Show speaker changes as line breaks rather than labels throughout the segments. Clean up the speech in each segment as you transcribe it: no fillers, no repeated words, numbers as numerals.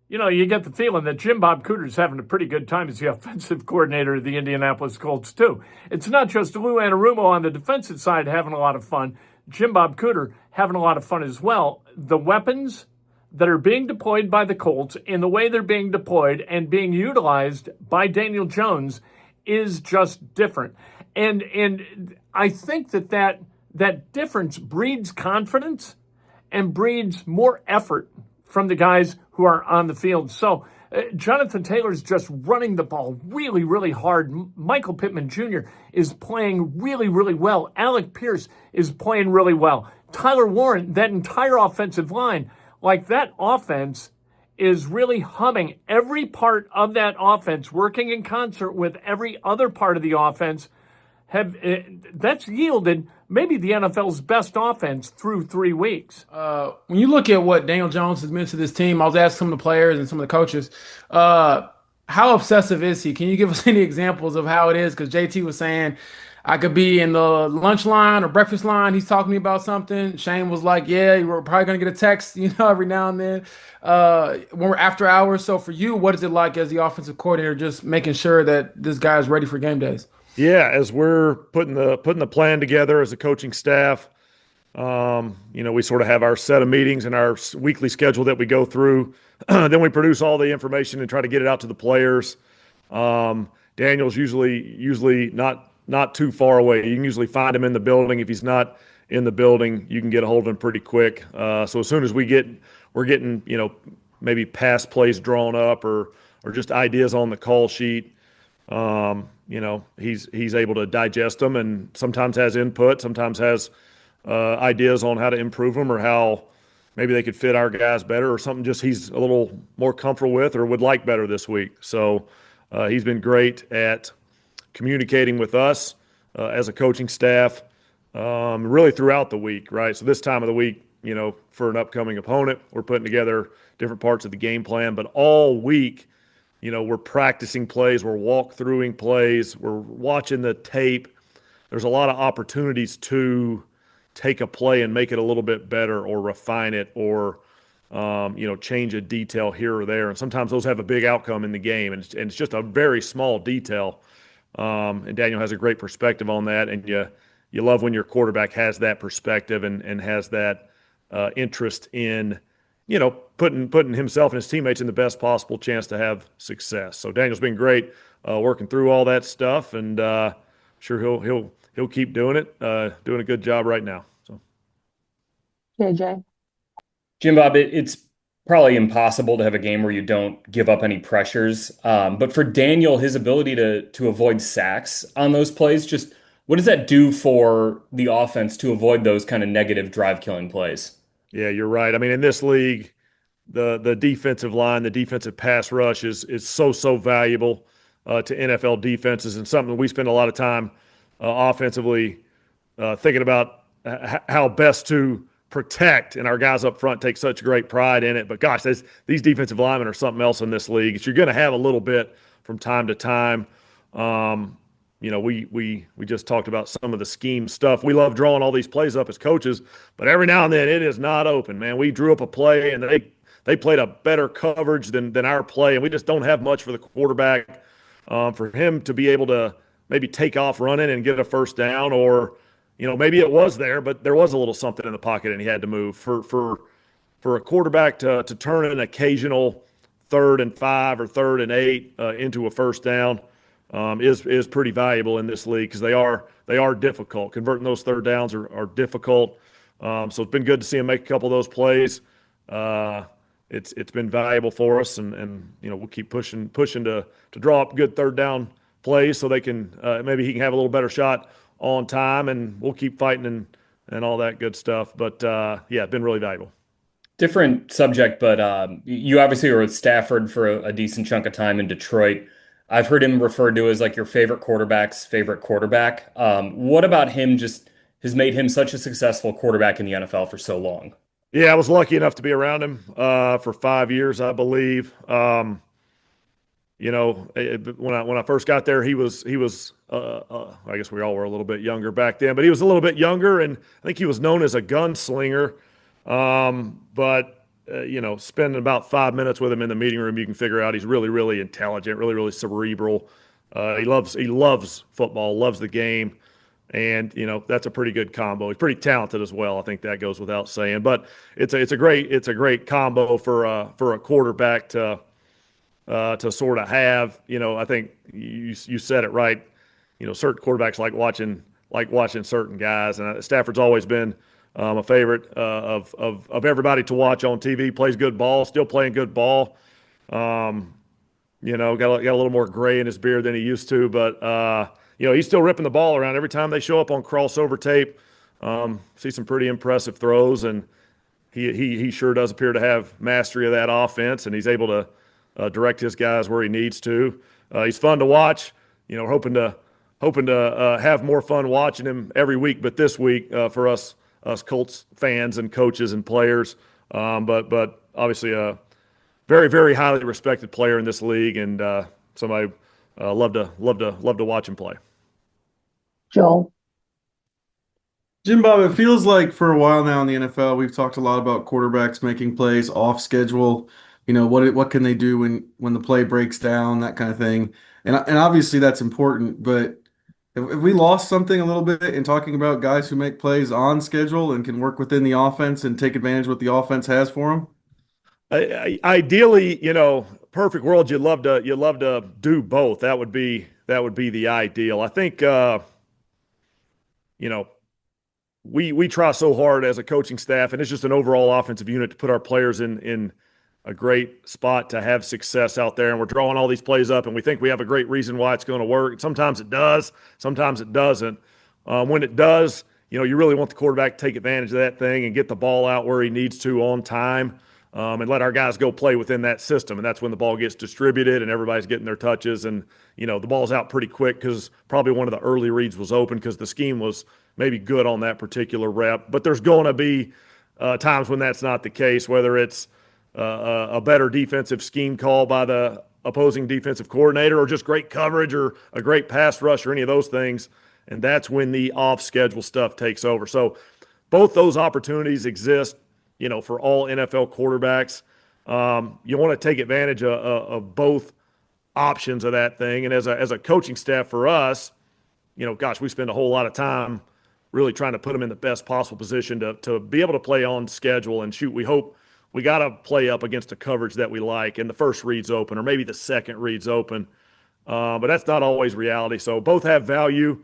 You get the feeling that Jim Bob Cooter's having a pretty good time as the offensive coordinator of the Indianapolis Colts, too. It's not just Lou Anarumo on the defensive side having a lot of fun. Jim Bob Cooter having a lot of fun as well. The weapons that are being deployed by the Colts and the way they're being deployed and being utilized by Daniel Jones is just different. And I think that difference breeds confidence and breeds more effort from the guys who are on the field. So Jonathan Taylor's just running the ball really, really hard. Michael Pittman Jr. is playing really, really well. Alec Pierce is playing really well. Tyler Warren, that entire offensive line, like that offense is really humming. Every part of that offense working in concert with every other part of the offense that's yielded maybe the NFL's best offense through 3 weeks.
When you look at what Daniel Jones has meant to this team, I was asking some of the players and some of the coaches, how obsessive is he? Can you give us any examples of how it is? Because JT was saying I could be in the lunch line or breakfast line. He's talking to me about something. Shane was like, yeah, we're probably going to get a text, every now and then when we're after hours. So for you, what is it like as the offensive coordinator, just making sure that this guy is ready for game days?
Yeah, as we're putting the plan together as a coaching staff, we sort of have our set of meetings and our weekly schedule that we go through. Then we produce all the information and try to get it out to the players. Daniel's usually not too far away. You can usually find him in the building. If he's not in the building, you can get a hold of him pretty quick. So as soon as we're getting maybe pass plays drawn up or just ideas on the call sheet. He's able to digest them and sometimes has input, sometimes has ideas on how to improve them or how maybe they could fit our guys better or something just he's a little more comfortable with or would like better this week. So he's been great at communicating with us as a coaching staff really throughout the week, right? So this time of the week, for an upcoming opponent, we're putting together different parts of the game plan, but all week – we're practicing plays, we're walk-throughing plays, we're watching the tape. There's a lot of opportunities to take a play and make it a little bit better or refine it or, change a detail here or there. And sometimes those have a big outcome in the game, and it's just a very small detail. And Daniel has a great perspective on that, and you love when your quarterback has that perspective and has that interest in putting himself and his teammates in the best possible chance to have success. So Daniel's been great working through all that stuff, and sure he'll keep doing it, doing a good job right now. So,
JJ.
Jim Bob, it's probably impossible to have a game where you don't give up any pressures. But for Daniel, his ability to avoid sacks on those plays, just what does that do for the offense to avoid those kind of negative drive-killing plays?
Yeah, you're right. I mean, in this league, the defensive line, the defensive pass rush is so valuable to NFL defenses, and something we spend a lot of time offensively thinking about how best to protect, and our guys up front take such great pride in it. But gosh, these defensive linemen are something else in this league. You're going to have a little bit from time to time. We just talked about some of the scheme stuff. We love drawing all these plays up as coaches, but every now and then it is not open, man. We drew up a play and they played a better coverage than our play, and we just don't have much for the quarterback. For him to be able to maybe take off running and get a first down, or maybe it was there, but there was a little something in the pocket and he had to move. For a quarterback to turn an occasional 3rd and 5 or 3rd and 8 into a first down is pretty valuable in this league because they are difficult. Converting those 3rd downs are difficult. So it's been good to see him make a couple of those plays. It's been valuable for us, and we'll keep pushing to draw up good 3rd down plays so they can maybe he can have a little better shot on time, and we'll keep fighting and all that good stuff. But it's been really valuable.
Different subject, but you obviously were with Stafford for a decent chunk of time in Detroit. I've heard him referred to as like your favorite quarterback's favorite quarterback. What about him just has made him such a successful quarterback in the NFL for so long?
Yeah, I was lucky enough to be around him for 5 years, I believe. When I first got there, he was I guess we all were a little bit younger back then, but he was a little bit younger, and I think he was known as a gunslinger. But spending about 5 minutes with him in the meeting room, you can figure out he's really, really intelligent, really, really cerebral. He loves football, loves the game, and that's a pretty good combo. He's pretty talented as well. I think that goes without saying. But it's a great combo for a quarterback to sort of have. I think you said it right. Certain quarterbacks like watching certain guys, and Stafford's always been a favorite of everybody to watch on TV. Plays good ball, still playing good ball. Got a little more gray in his beard than he used to, but he's still ripping the ball around every time they show up on crossover tape. See some pretty impressive throws, and he sure does appear to have mastery of that offense, and he's able to direct his guys where he needs to. He's fun to watch. Hoping to have more fun watching him every week, but this week for us Colts fans and coaches and players. But obviously a very, very highly respected player in this league, and somebody love to watch him play.
Joel.
Jim Bob, it feels like for a while now in the NFL, we've talked a lot about quarterbacks making plays off schedule. What can they do when the play breaks down, that kind of thing. And obviously that's important, but have we lost something a little bit in talking about guys who make plays on schedule and can work within the offense and take advantage of what the offense has for them?
Ideally, perfect world, you'd love to do both. That would be the ideal. I think we try so hard as a coaching staff, and it's just an overall offensive unit, to put our players in a great spot to have success out there. And we're drawing all these plays up, and we think we have a great reason why it's going to work. Sometimes it does, sometimes it doesn't. When it does, you really want the quarterback to take advantage of that thing and get the ball out where he needs to on time, and let our guys go play within that system. And that's when the ball gets distributed and everybody's getting their touches. And, the ball's out pretty quick because probably one of the early reads was open because the scheme was maybe good on that particular rep. But there's going to be times when that's not the case, whether it's a better defensive scheme call by the opposing defensive coordinator or just great coverage or a great pass rush or any of those things. And that's when the off-schedule stuff takes over. So both those opportunities exist, for all NFL quarterbacks. You want to take advantage of both options of that thing. And as a coaching staff for us, we spend a whole lot of time really trying to put them in the best possible position to be able to play on schedule. And shoot, we hope we got to play up against a coverage that we like, and the first read's open or maybe the second read's open. But that's not always reality. So both have value.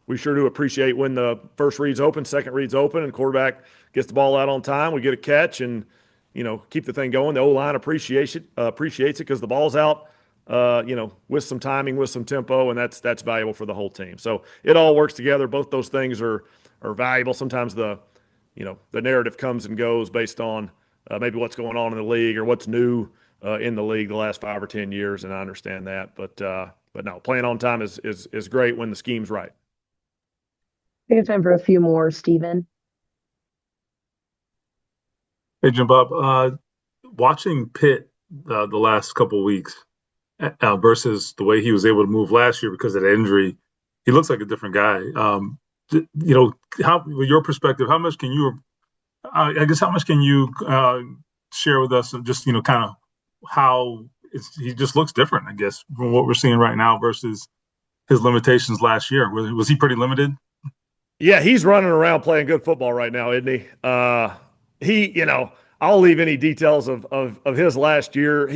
We sure do appreciate when the first read's open, second read's open, and quarterback gets the ball out on time. We get a catch and, keep the thing going. The O-line appreciates it because the ball's out, with some timing, with some tempo, and that's valuable for the whole team. So it all works together. Both those things are valuable. Sometimes the narrative comes and goes based on maybe what's going on in the league or what's new in the league the last 5 or 10 years, and I understand that. But no, playing on time is great when the scheme's right.
We have time for a few more, Stephen.
Hey, Jim Bob, watching Pitt the last couple of weeks versus the way he was able to move last year because of the injury, he looks like a different guy. How, with your perspective, how much can you, how much can you share with us of just, kind of how he just looks different, I guess, from what we're seeing right now versus his limitations last year? Was he pretty limited?
Yeah, he's running around playing good football right now, isn't he? I'll leave any details of his last year.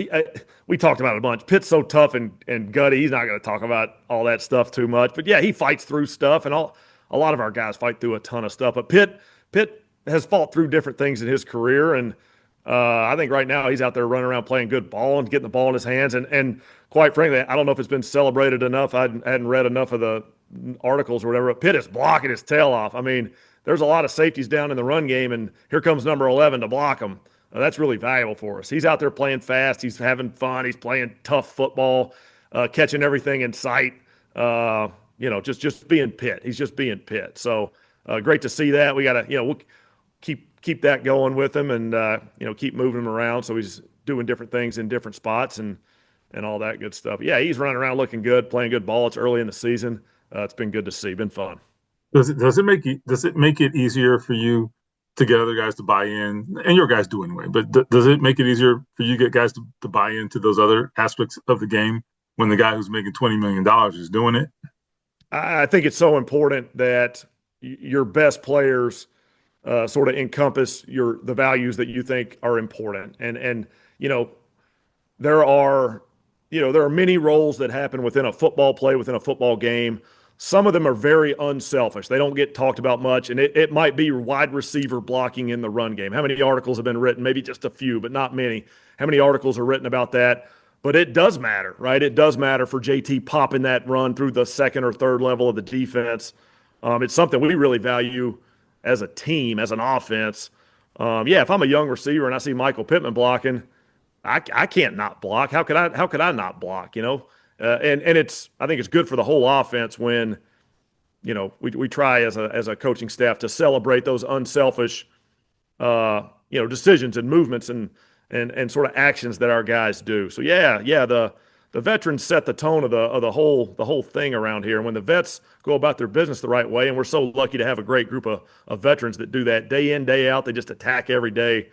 We talked about it a bunch. Pitt's so tough and gutty. He's not going to talk about all that stuff too much. But yeah, he fights through stuff, and a lot of our guys fight through a ton of stuff. But Pitt has fought through different things in his career, and I think right now he's out there running around playing good ball and getting the ball in his hands. And quite frankly, I don't know if it's been celebrated enough. I hadn't read enough of the articles or whatever. But Pitt is blocking his tail off. I mean, there's a lot of safeties down in the run game, and here comes number 11 to block them. That's really valuable for us. He's out there playing fast. He's having fun. He's playing tough football, catching everything in sight. Just being Pitt. He's just being Pitt. So great to see that. We got to, we'll keep that going with him and, keep moving him around so he's doing different things in different spots and all that good stuff. Yeah, he's running around looking good, playing good ball. It's early in the season. It's been good to see. Been fun.
Does it make it easier for you to get other guys to buy in, and your guys do anyway. But does it make it easier for you to get guys to buy into those other aspects of the game when the guy who's making $20 million is doing it?
I think it's so important that your best players sort of encompass the values that you think are important. And you know, there are many roles that happen within a football play, within a football game. Some of them are very unselfish. They don't get talked about much, and it might be wide receiver blocking in the run game. How many articles have been written? Maybe just a few, but not many. How many articles are written about that? But it does matter, right? It does matter for JT popping that run through the second or third level of the defense. It's something we really value as a team, as an offense. If I'm a young receiver and I see Michael Pittman blocking, I can't not block. How could I not block? And I think it's good for the whole offense when we try as a coaching staff to celebrate those unselfish decisions and movements and sort of actions that our guys do. So the veterans set the tone of the whole thing around here. And when the vets go about their business the right way, and we're so lucky to have a great group of veterans that do that day in, day out, they just attack every day.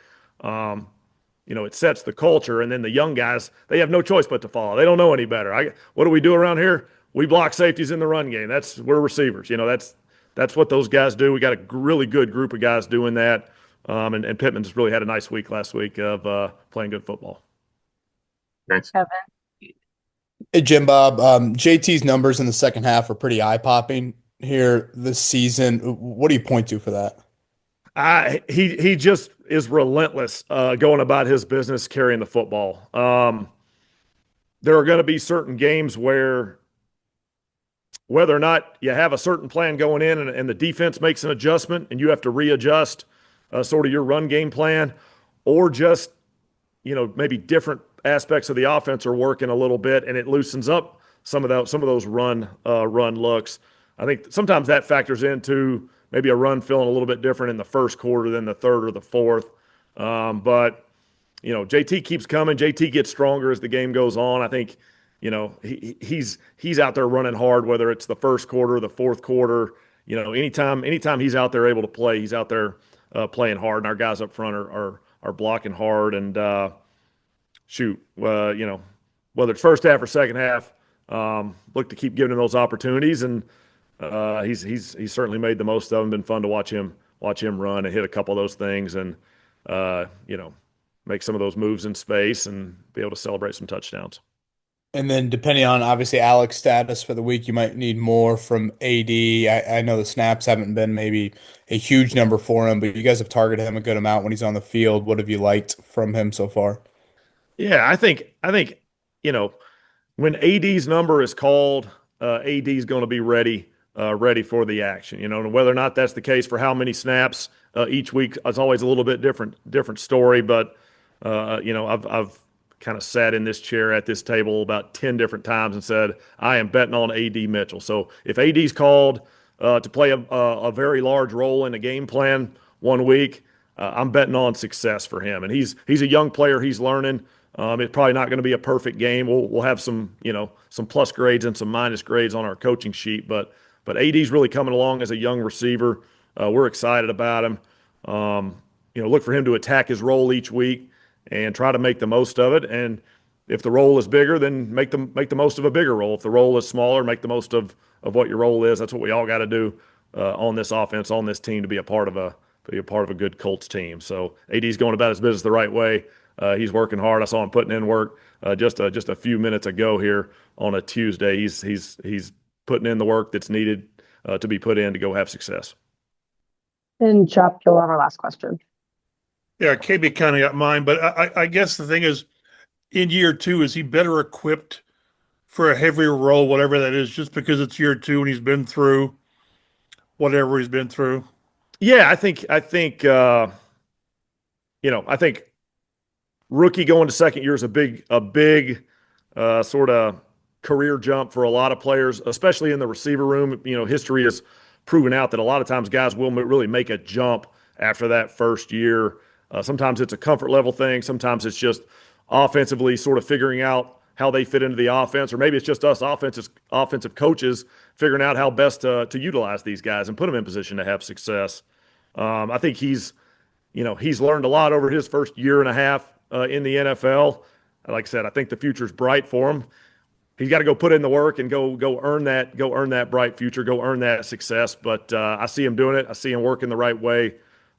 It sets the culture, and then the young guys, they have no choice but to follow. They don't know any better. What do we do around here? We block safeties in the run game. We're receivers. That's what those guys do. We got a really good group of guys doing that. And Pittman just really had a nice week last week of playing good football.
Thanks.
Kevin.
Hey, Jim Bob. JT's numbers in the second half are pretty eye-popping here this season. What do you point to for that?
He just is relentless going about his business carrying the football. There are going to be certain games where whether or not you have a certain plan going in and the defense makes an adjustment and you have to readjust sort of your run game plan, or just maybe different aspects of the offense are working a little bit and it loosens up some of those run looks. I think sometimes that factors into maybe a run feeling a little bit different in the first quarter than the third or the fourth. But JT keeps coming. JT gets stronger as the game goes on. I think he's out there running hard, whether it's the first quarter, the fourth quarter. Anytime he's out there able to play, he's out there playing hard, and our guys up front are blocking hard. And whether it's first half or second half, look to keep giving him those opportunities. And he's certainly made the most of them. Been fun to watch him run and hit a couple of those things, and make some of those moves in space and be able to celebrate some touchdowns.
And then depending on obviously Alex's status for the week, you might need more from AD. I know the snaps haven't been maybe a huge number for him, but you guys have targeted him a good amount when he's on the field. What have you liked from him so far?
Yeah, I think when AD's number is called, AD is going to be ready for the action. And whether or not that's the case for how many snaps each week is always a little bit different story. But I've kind of sat in this chair at this table about 10 different times and said, I am betting on AD Mitchell. So if AD's called to play a very large role in a game plan one week, I'm betting on success for him. And he's a young player. He's learning. It's probably not going to be a perfect game. We'll have some plus grades and some minus grades on our coaching sheet, but AD's really coming along as a young receiver. We're excited about him. Look for him to attack his role each week and try to make the most of it. And if the role is bigger, then make the most of a bigger role. If the role is smaller, make the most of what your role is. That's what we all got to do on this offense, on this team, to be a part of a good Colts team. So AD's going about his business the right way. He's working hard. I saw him putting in work just a few minutes ago here on a Tuesday. He's putting in the work that's needed to be put in to go have success.
And Chuck, you'll have our last question.
Yeah, KB kind of got mine, but I guess the thing is, in year two, is he better equipped for a heavier role, whatever that is, just because it's year two and he's been through whatever he's been through?
Yeah, I think rookie going to second year is a big sort of career jump for a lot of players, especially in the receiver room. History has proven out that a lot of times guys will really make a jump after that first year. Sometimes it's a comfort level thing. Sometimes it's just offensively sort of figuring out how they fit into the offense, or maybe it's just us offensive coaches figuring out how best to utilize these guys and put them in position to have success. I think he's he's learned a lot over his first year and a half in the NFL. Like I said, I think the future's bright for him. He's got to go put in the work and go earn that bright future, go earn that success. But I see him doing it. I see him working the right way.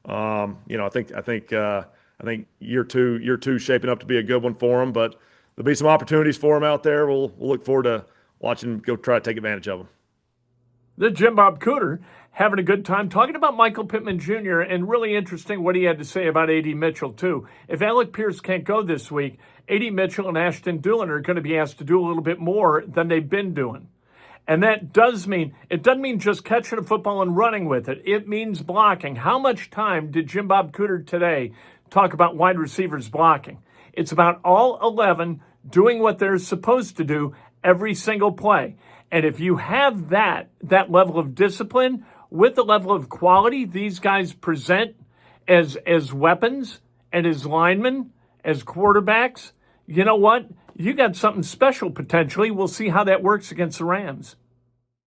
I think year two shaping up to be a good one for him. But there'll be some opportunities for him out there. We'll look forward to watching him go try to take advantage of them.
The Jim Bob Cooter having a good time talking about Michael Pittman Jr. and really interesting what he had to say about A.D. Mitchell, too. If Alec Pierce can't go this week, A.D. Mitchell and Ashton Dulin are going to be asked to do a little bit more than they've been doing. And that doesn't mean just catching a football and running with it. It means blocking. How much time did Jim Bob Cooter today talk about wide receivers blocking? It's about all 11 doing what they're supposed to do every single play. And if you have that level of discipline with the level of quality these guys present as weapons and as linemen, as quarterbacks, you know what? You got something special potentially. We'll see how that works against the Rams.